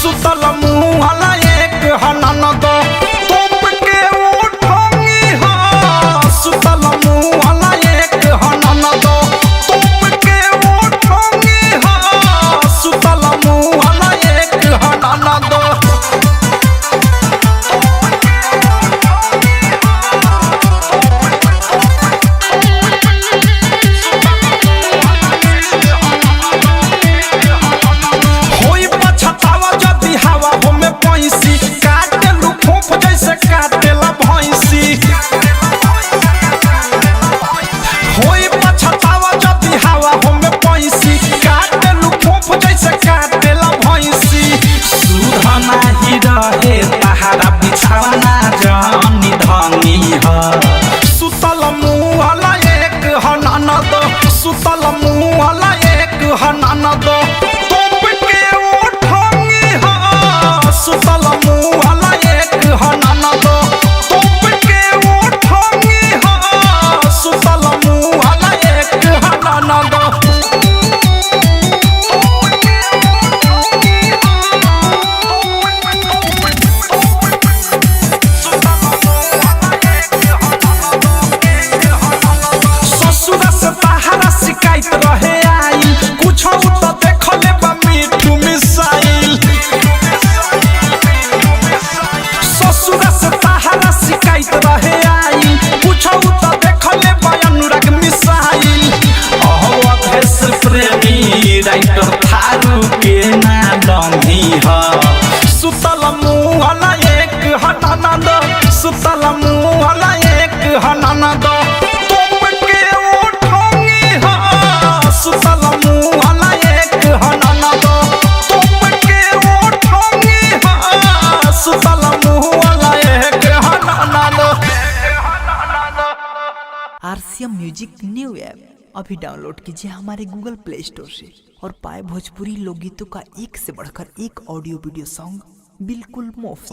सुतल मुँह वाला एक हननद तोप के उठोंगी हा सुतल मुँह वाला एक हननद तोप के उठोंगी हा सुतल मुँह वाला एक हननद काटेलू फूफ जैसे काटेला भैंसी होई पछतावा जदी हवा हमें पैसी काटेलू फूफ जैसे काटेला भैंसी सुधा नाही रहे तहारा बिछाना जानी धंगी ह सुतल मुँह वाला एक हननद सुतल मुँह वाला एक हननद तोप के उठोंगी हा सुतल मुँह वाला एक हननद तोप के उठोंगी हा सुतल मुँह वाला एक हननद ससुर से तहारा शिकायत रहे आई कुछ तो देखले बा मीठू मिसाइल ससुर से तहारा शिकायत रहे आई कुछ तो देखले बा अनुराग मिसाइल अवधेश प्रेमी राइटर थारू के ना डंगी ह सुतल मुँह वाला एक हननद सुतल मुँह वाला एक हननद तोप के उठोंगी हा सुतल मुँह वाला एक हननद तोप के उठोंगी हा सुतल मुँह वाला एक हननद। RCM म्यूजिक न्यू ऐप अभी डाउनलोड कीजिए हमारे गूगल प्ले स्टोर से और पाए भोजपुरी लोकगीतों का एक से बढ़कर एक ऑडियो वीडियो सॉन्ग बिल्कुल मुफ्त।